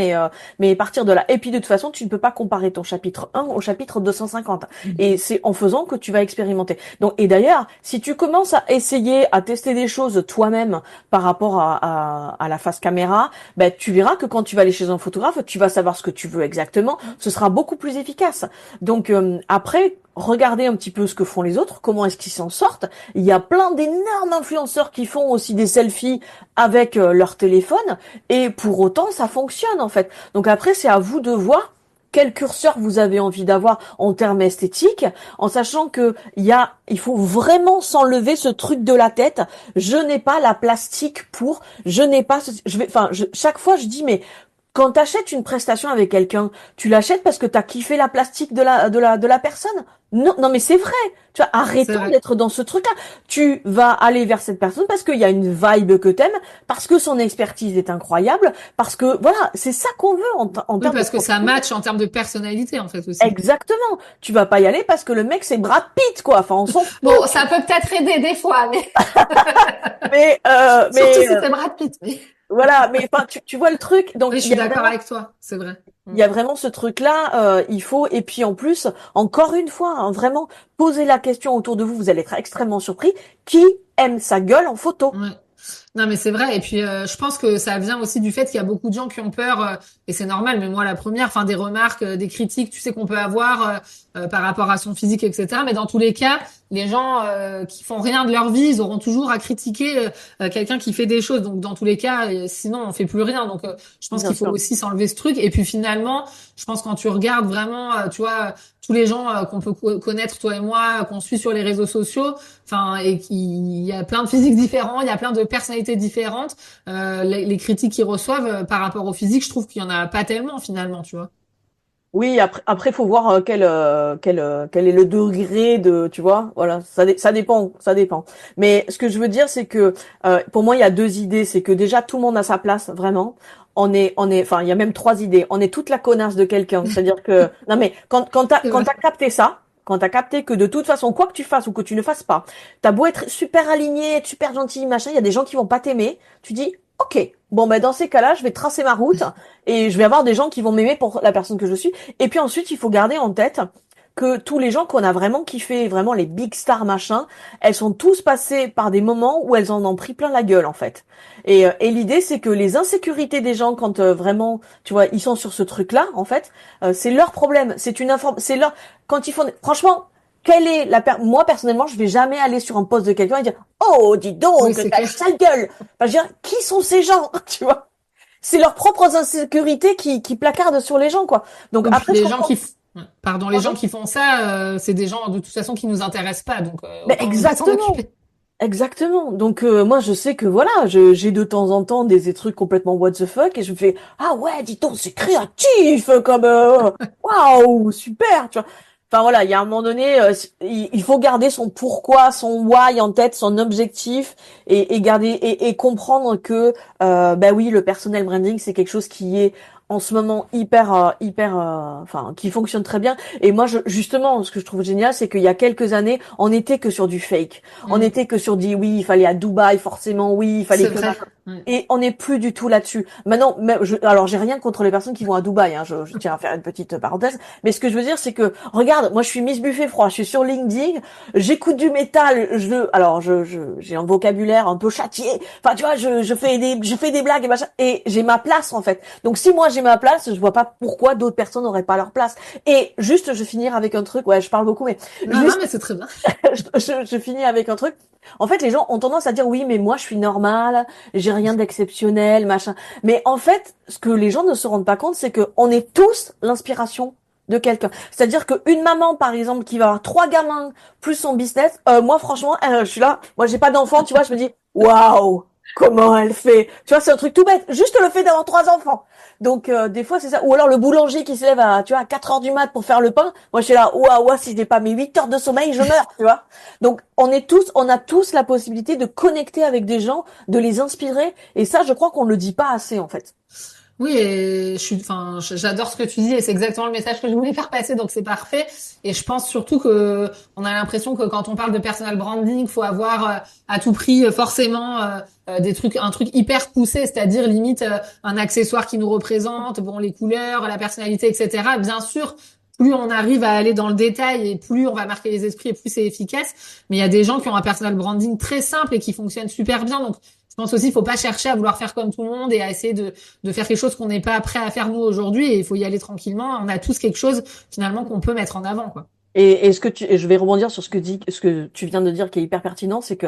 mais partir de là. Et puis de toute façon, tu ne peux pas comparer ton chapitre 1 au chapitre 250. Et c'est en faisant que tu vas expérimenter. Donc, et d'ailleurs, si tu commences à essayer, à tester des choses toi-même par rapport à la face caméra, ben, tu verras que quand tu vas aller chez un photographe, tu vas savoir ce que tu veux exactement. Ce sera beaucoup plus efficace. Donc, après, regardez un petit peu ce que font les autres, comment est-ce qu'ils s'en sortent. Il y a plein d'énormes influenceurs qui font aussi des selfies avec leur téléphone et pour autant, ça fonctionne en fait. Donc après, c'est à vous de voir quel curseur vous avez envie d'avoir en termes esthétiques, en sachant que il faut vraiment s'enlever ce truc de la tête. Je n'ai pas la plastique pour, je n'ai pas, chaque fois je dis, mais quand t'achètes une prestation avec quelqu'un, tu l'achètes parce que t'as kiffé la plastique de la personne? Non, non, mais c'est vrai. Tu vois, C'est arrêtons vrai. d'être dans ce truc-là. Tu vas aller vers cette personne parce qu'il y a une vibe que t'aimes, parce que son expertise est incroyable, parce que, voilà, c'est ça qu'on veut en Oui, termes de parce que ça profil. match en termes de personnalité, en fait, aussi. Exactement. Tu vas pas y aller parce que le mec c'est Brad Pitt, quoi. Enfin, on s'en fout. Bon, ça peut peut-être aider des fois, mais Mais, surtout si c'est Brad Pitt. voilà. Mais enfin, tu vois le truc. Oui, Donc, je suis d'accord avec toi, c'est vrai. il y a vraiment ce truc-là. Il faut. Et puis en plus, encore une fois, hein, vraiment poser la question autour de vous. Vous allez être extrêmement surpris. Qui aime sa gueule en photo. Ouais. Non, mais c'est vrai. Et puis, je pense que ça vient aussi du fait qu'il y a beaucoup de gens qui ont peur, et c'est normal, mais moi la première, enfin des remarques, des critiques, tu sais, qu'on peut avoir par rapport à son physique, etc. Mais dans tous les cas, les gens qui font rien de leur vie, ils auront toujours à critiquer quelqu'un qui fait des choses. Donc, dans tous les cas, sinon, on fait plus rien. Donc, je pense Bien qu'il faut sûr. aussi s'enlever ce truc. Et puis, finalement, je pense quand tu regardes vraiment, tu vois, tous les gens qu'on peut connaître, toi et moi, qu'on suit sur les réseaux sociaux, enfin, et il y a plein de physiques différents, il y a plein de personnalités différentes. Les critiques qu'ils reçoivent par rapport au physique, je trouve qu'il y en a pas tellement finalement, tu vois. Oui, après faut voir quel est le degré de, tu vois, voilà, ça dépend, ça dépend. Mais ce que je veux dire, c'est que pour moi, il y a deux idées. C'est que déjà, tout le monde a sa place, vraiment. Enfin, il y a même trois idées. On est toute la connasse de quelqu'un. C'est-à-dire que, non mais C'est quand vrai. t'as capté ça, quand t'as capté que de toute façon, quoi que tu fasses ou que tu ne fasses pas, t'as beau être super aligné, être super gentil, machin, il y a des gens qui vont pas t'aimer. Tu dis, ok, bon ben dans ces cas-là, je vais tracer ma route et je vais avoir des gens qui vont m'aimer pour la personne que je suis. Et puis ensuite, il faut garder en tête que tous les gens qu'on a vraiment kiffé, vraiment les big stars machin, elles sont tous passées par des moments où elles en ont pris plein la gueule en fait. Et l'idée c'est que les insécurités des gens quand vraiment, tu vois, ils sont sur ce truc-là en fait, c'est leur problème. C'est leur quand ils font. Franchement, quelle est moi personnellement, je vais jamais aller sur un poste de quelqu'un et dire oh dis Oui, donc c'est t'as une clair. sale gueule. Enfin, je veux dire, qui sont ces gens, tu vois? C'est leurs propres insécurités qui placardent sur les gens, quoi. Donc Et puis après, je les gens comprends. pardon, les gens Pardon? qui font ça, c'est des gens de toute façon qui nous intéressent pas, donc Mais autant ne pas s'en exactement, occuper. exactement. Donc moi, je sais que voilà, j'ai de temps en temps des trucs complètement what the fuck et je me fais ah ouais, dis donc, c'est créatif comme waouh, super, tu vois. Enfin voilà, il y a un moment donné, il faut garder son pourquoi, son why en tête, son objectif et garder et comprendre que bah oui, le personal branding c'est quelque chose qui est en ce moment enfin qui fonctionne très bien. Et moi, justement, ce que je trouve génial, c'est qu'il y a quelques années, on n'était que sur du fake. On Mm. était que sur du oui, il fallait à Dubaï forcément, oui, il fallait C'est que vrai. machin. Ouais. Et on n'est plus du tout là-dessus. Maintenant, alors j'ai rien contre les personnes qui vont à Dubaï, hein, je tiens à faire une petite parenthèse. Mais ce que je veux dire, c'est que regarde, moi je suis Miss Buffet Froid, je suis sur LinkedIn, j'écoute du métal, j'ai un vocabulaire un peu châtié. Enfin, tu vois, je fais des blagues et machin, et j'ai ma place en fait. Donc si moi j'ai ma place, je vois pas pourquoi d'autres personnes n'auraient pas leur place. Et juste, je vais finir avec un truc. Ouais, je parle beaucoup, mais Non, non, juste, mais c'est très bien. je finis avec un truc. En fait, les gens ont tendance à dire oui, mais moi je suis normale, j'ai rien d'exceptionnel, machin. Mais en fait, ce que les gens ne se rendent pas compte, c'est que on est tous l'inspiration de quelqu'un. C'est-à-dire qu'une maman, par exemple, qui va avoir trois gamins plus son business, moi franchement, je suis là, moi j'ai pas d'enfant, tu vois, je me dis waouh, comment elle fait. Tu vois, c'est un truc tout bête, juste le fait d'avoir trois enfants. Donc des fois c'est ça. Ou alors le boulanger qui se lève à, tu vois, à 4 heures du mat pour faire le pain. Moi je suis là, ouah, si j'ai pas mes 8 heures de sommeil, je meurs, tu vois. Donc on a tous la possibilité de connecter avec des gens, de les inspirer. Et ça, je crois qu'on le dit pas assez en fait. Oui, et j'adore ce que tu dis et c'est exactement le message que je voulais faire passer, donc c'est parfait. Et je pense surtout que on a l'impression que quand on parle de personal branding, faut avoir à tout prix forcément un truc hyper poussé, c'est-à-dire limite un accessoire qui nous représente, bon les couleurs, la personnalité, etc. Bien sûr. Plus on arrive à aller dans le détail et plus on va marquer les esprits et plus c'est efficace. Mais il y a des gens qui ont un personal branding très simple et qui fonctionne super bien. Donc, je pense aussi, il faut pas chercher à vouloir faire comme tout le monde et à essayer de faire quelque chose qu'on n'est pas prêt à faire nous aujourd'hui et il faut y aller tranquillement. On a tous quelque chose finalement qu'on peut mettre en avant, quoi. Et je vais rebondir sur ce que tu viens de dire qui est hyper pertinent, c'est que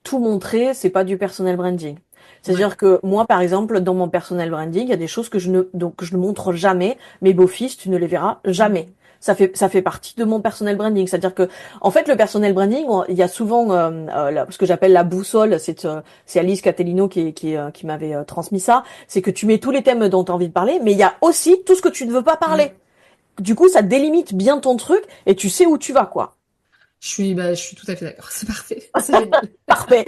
tout montrer, c'est pas du personal branding. Ouais. C'est-à-dire que moi, par exemple, dans mon personal branding, il y a des choses que je ne montre jamais. Mes beaux-fils, tu ne les verras jamais. Ça fait partie de mon personal branding. C'est-à-dire que, en fait, le personal branding, il y a souvent ce que j'appelle la boussole. C'est Alice Catellino qui m'avait transmis ça. C'est que tu mets tous les thèmes dont tu as envie de parler, mais il y a aussi tout ce que tu ne veux pas parler. Mm. Du coup, ça délimite bien ton truc et tu sais où tu vas, quoi. Je suis tout à fait d'accord. C'est parfait. C'est génial. Parfait.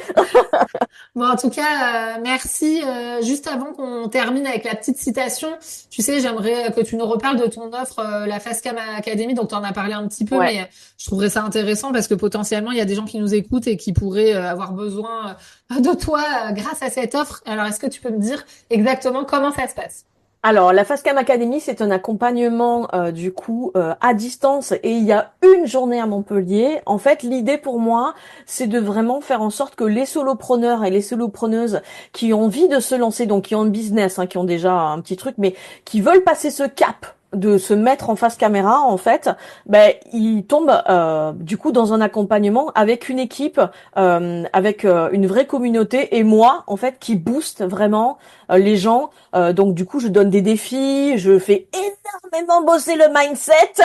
Bon, en tout cas, merci. Juste avant qu'on termine avec la petite citation, tu sais, j'aimerais que tu nous reparles de ton offre, la Facecam Academy. Donc, tu en as parlé un petit peu, Ouais. mais je trouverais ça intéressant parce que potentiellement, il y a des gens qui nous écoutent et qui pourraient avoir besoin de toi grâce à cette offre. Alors, est-ce que tu peux me dire exactement comment ça se passe? Alors, la Facecam Academy, c'est un accompagnement du coup à distance et il y a une journée à Montpellier. En fait, l'idée pour moi, c'est de vraiment faire en sorte que les solopreneurs et les solopreneuses qui ont envie de se lancer, donc qui ont un business, qui ont déjà un petit truc, mais qui veulent passer ce cap de se mettre en face caméra, en fait, ben ils tombent du coup dans un accompagnement avec une équipe, avec une vraie communauté et moi, en fait, qui booste vraiment les gens. Donc du coup, je donne des défis, je fais énormément bosser le mindset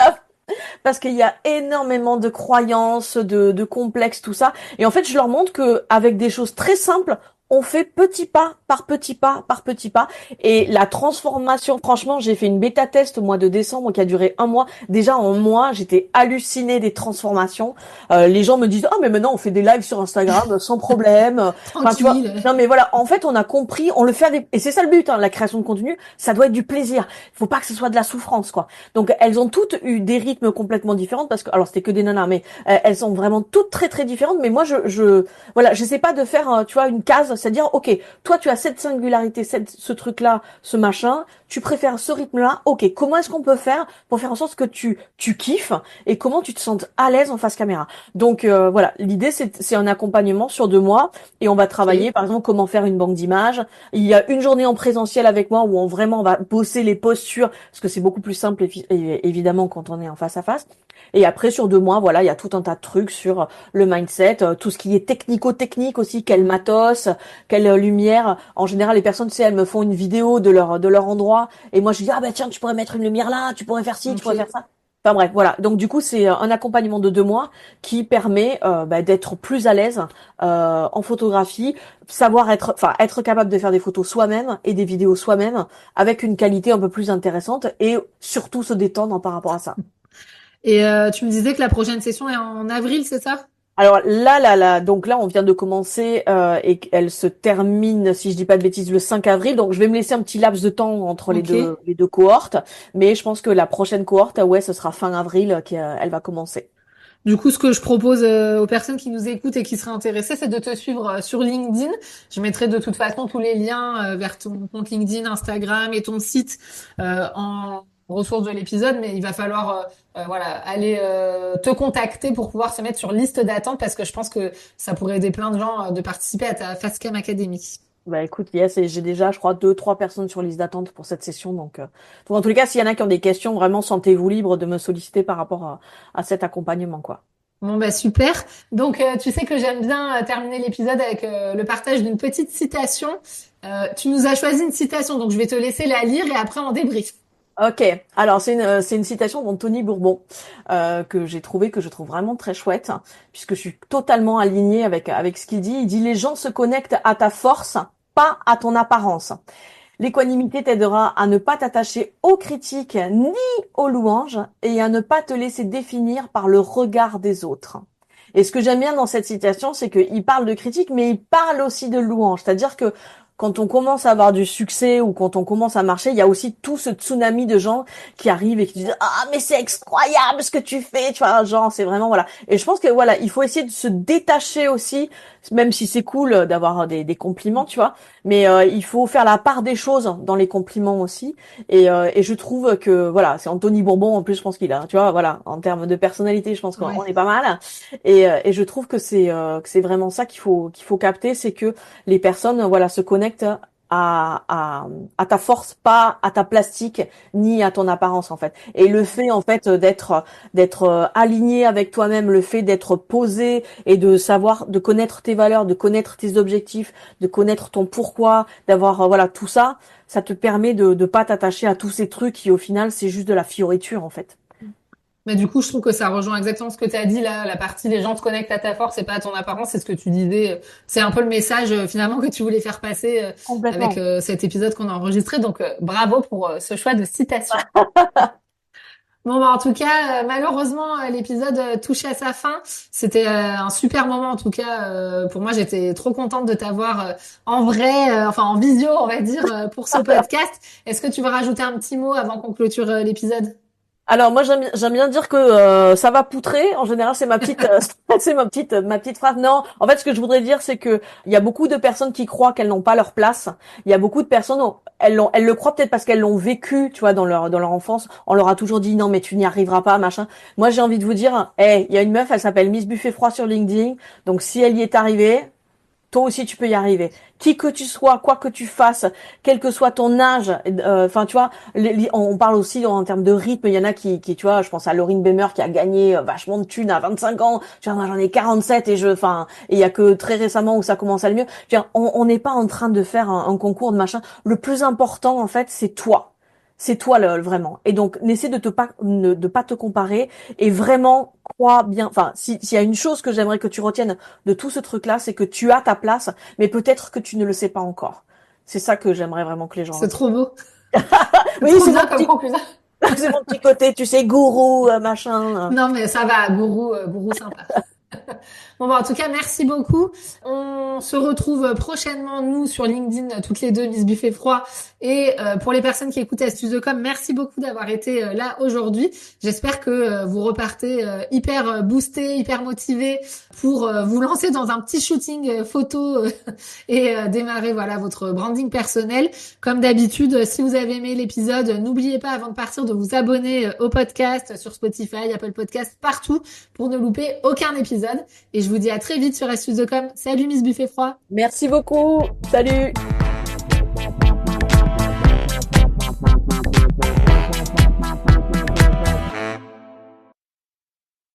parce qu'il y a énormément de croyances, de complexes, tout ça. Et en fait, je leur montre que avec des choses très simples, on fait petit pas par petit pas par petit pas. Et la transformation, franchement, j'ai fait une bêta test au mois de décembre qui a duré un mois. Déjà en mois, j'étais hallucinée des transformations. Les gens me disent, ah mais maintenant on fait des lives sur Instagram sans problème. Enfin tu vois, Tranquille. non mais voilà, en fait on a compris, on le fait et c'est ça le but, la création de contenu, ça doit être du plaisir. Il faut pas que ce soit de la souffrance quoi. Donc elles ont toutes eu des rythmes complètement différents parce que alors c'était que des nanas mais elles sont vraiment toutes très très différentes mais moi voilà, j'essaie pas de faire tu vois une case, c'est-à-dire OK, toi tu as cette singularité, ce truc là, ce machin, tu préfères ce rythme là. OK, comment est-ce qu'on peut faire pour faire en sorte que tu kiffes et comment tu te sentes à l'aise en face caméra. Donc voilà, l'idée c'est un accompagnement sur 2 mois et on va travailler Ok. par exemple comment faire une banque d'images. Il y a une journée en présentiel avec moi où on va bosser les postures parce que c'est beaucoup plus simple évidemment quand on est en face à face. Et après sur 2 mois, voilà, il y a tout un tas de trucs sur le mindset, tout ce qui est technico-technique aussi, quel matos, quelle lumière. En général, les personnes, tu sais, elles me font une vidéo de leur endroit et moi je dis ah bah tiens, tu pourrais mettre une lumière là, tu pourrais faire ci, tu pourrais faire Ok. ça. Enfin bref, voilà. Donc du coup, c'est un accompagnement de 2 mois qui permet d'être plus à l'aise en photographie, être capable de faire des photos soi-même et des vidéos soi-même avec une qualité un peu plus intéressante et surtout se détendre par rapport à ça. Et tu me disais que la prochaine session est en avril, c'est ça? Alors donc là, on vient de commencer et elle se termine, si je dis pas de bêtises, le 5 avril. Donc je vais me laisser un petit laps de temps entre les Ok. deux les deux cohortes, mais je pense que la prochaine cohorte, ouais, ce sera fin avril qu'elle va commencer. Du coup, ce que je propose aux personnes qui nous écoutent et qui seraient intéressées, c'est de te suivre sur LinkedIn. Je mettrai de toute façon tous les liens vers ton compte LinkedIn, Instagram et ton site en ressources de l'épisode, mais il va falloir voilà aller te contacter pour pouvoir se mettre sur liste d'attente parce que je pense que ça pourrait aider plein de gens de participer à ta Facecam Academy. Bah écoute, yes, et j'ai déjà, je crois, 2, 3 personnes sur liste d'attente pour cette session. Donc en tous les cas, s'il y en a qui ont des questions, vraiment, sentez-vous libre de me solliciter par rapport à cet accompagnement, quoi. Bon bah super. Donc tu sais que j'aime bien terminer l'épisode avec le partage d'une petite citation. Tu nous as choisi une citation, donc je vais te laisser la lire et après on débrief. Ok, alors c'est une citation d'Anthony Bourbon que je trouve vraiment très chouette puisque je suis totalement alignée avec ce qu'il dit. Il dit les gens se connectent à ta force, pas à ton apparence. L'équanimité t'aidera à ne pas t'attacher aux critiques ni aux louanges et à ne pas te laisser définir par le regard des autres. Et ce que j'aime bien dans cette citation, c'est qu'il parle de critiques, mais il parle aussi de louanges. C'est-à-dire que quand on commence à avoir du succès ou quand on commence à marcher, il y a aussi tout ce tsunami de gens qui arrivent et qui disent ah mais c'est incroyable ce que tu fais, tu vois, genre c'est vraiment voilà. Et je pense que voilà, il faut essayer de se détacher aussi, même si c'est cool d'avoir des compliments, tu vois, mais il faut faire la part des choses dans les compliments aussi. Et je trouve que voilà, c'est Anthony Bourbon en plus, je pense qu'il a, tu vois, voilà, en termes de personnalité, je pense qu'on Ouais. est pas mal. Et je trouve que c'est vraiment ça qu'il faut capter, c'est que les personnes voilà se connectent à ta force, pas à ta plastique ni à ton apparence en fait. Et le fait en fait d'être aligné avec toi-même, le fait d'être posé et de savoir, de connaître tes valeurs, de connaître tes objectifs, de connaître ton pourquoi, d'avoir voilà tout ça, ça te permet de pas t'attacher à tous ces trucs qui au final c'est juste de la fioriture en fait. Mais du coup, je trouve que ça rejoint exactement ce que tu as dit là, la partie les gens te connectent à ta force et pas à ton apparence, c'est ce que tu disais. C'est un peu le message finalement que tu voulais faire passer avec Complètement. cet épisode qu'on a enregistré. Donc bravo pour ce choix de citation. Bon, bah, en tout cas, malheureusement, l'épisode touche à sa fin. C'était un super moment, en tout cas. Pour moi, j'étais trop contente de t'avoir en vrai, enfin en visio, on va dire, pour ce podcast. Est-ce que tu veux rajouter un petit mot avant qu'on clôture l'épisode? Alors moi j'aime bien dire que ça va poutrer. En général c'est ma petite c'est ma petite phrase. Non, en fait ce que je voudrais dire c'est que il y a beaucoup de personnes qui croient qu'elles n'ont pas leur place. Il y a beaucoup de personnes elles le croient peut-être parce qu'elles l'ont vécu, tu vois, dans leur enfance. On leur a toujours dit non mais tu n'y arriveras pas, machin. Moi j'ai envie de vous dire, il y a une meuf, elle s'appelle Miss Buffet Froid sur LinkedIn. Donc si elle y est arrivée, toi aussi tu peux y arriver. Qui que tu sois, quoi que tu fasses, quel que soit ton âge, enfin tu vois, on parle aussi en termes de rythme. Il y en a tu vois, je pense à Laurine Bemer qui a gagné vachement de thunes à 25 ans. Tu vois, moi j'en ai 47 et et il y a que très récemment où ça commence à aller mieux. Je veux dire, on n'est pas en train de faire un concours de machin. Le plus important en fait, c'est toi. C'est toi vraiment. Et donc, n'essaie de pas te comparer et vraiment crois bien. Enfin, s'il y a une chose que j'aimerais que tu retiennes de tout ce truc-là, c'est que tu as ta place, mais peut-être que tu ne le sais pas encore. C'est ça que j'aimerais vraiment que les gens C'est retiennent. trop beau. C'est Oui, trop bien comme conclusion. c'est mon petit côté, tu sais, gourou, machin. Non, mais ça va, gourou sympa. Bon, bah, en tout cas, merci beaucoup. On se retrouve prochainement, nous, sur LinkedIn, toutes les deux, Miss Buffet Froid. Et pour les personnes qui écoutent Astuces de Com, merci beaucoup d'avoir été là aujourd'hui. J'espère que vous repartez hyper boosté, hyper motivé pour vous lancer dans un petit shooting photo et démarrer voilà votre branding personnel. Comme d'habitude, si vous avez aimé l'épisode, n'oubliez pas avant de partir de vous abonner au podcast sur Spotify, Apple Podcast, partout pour ne louper aucun épisode. Et je vous dis à très vite sur Astuces de Com. Salut Miss Buffet Froid. Merci beaucoup. Salut.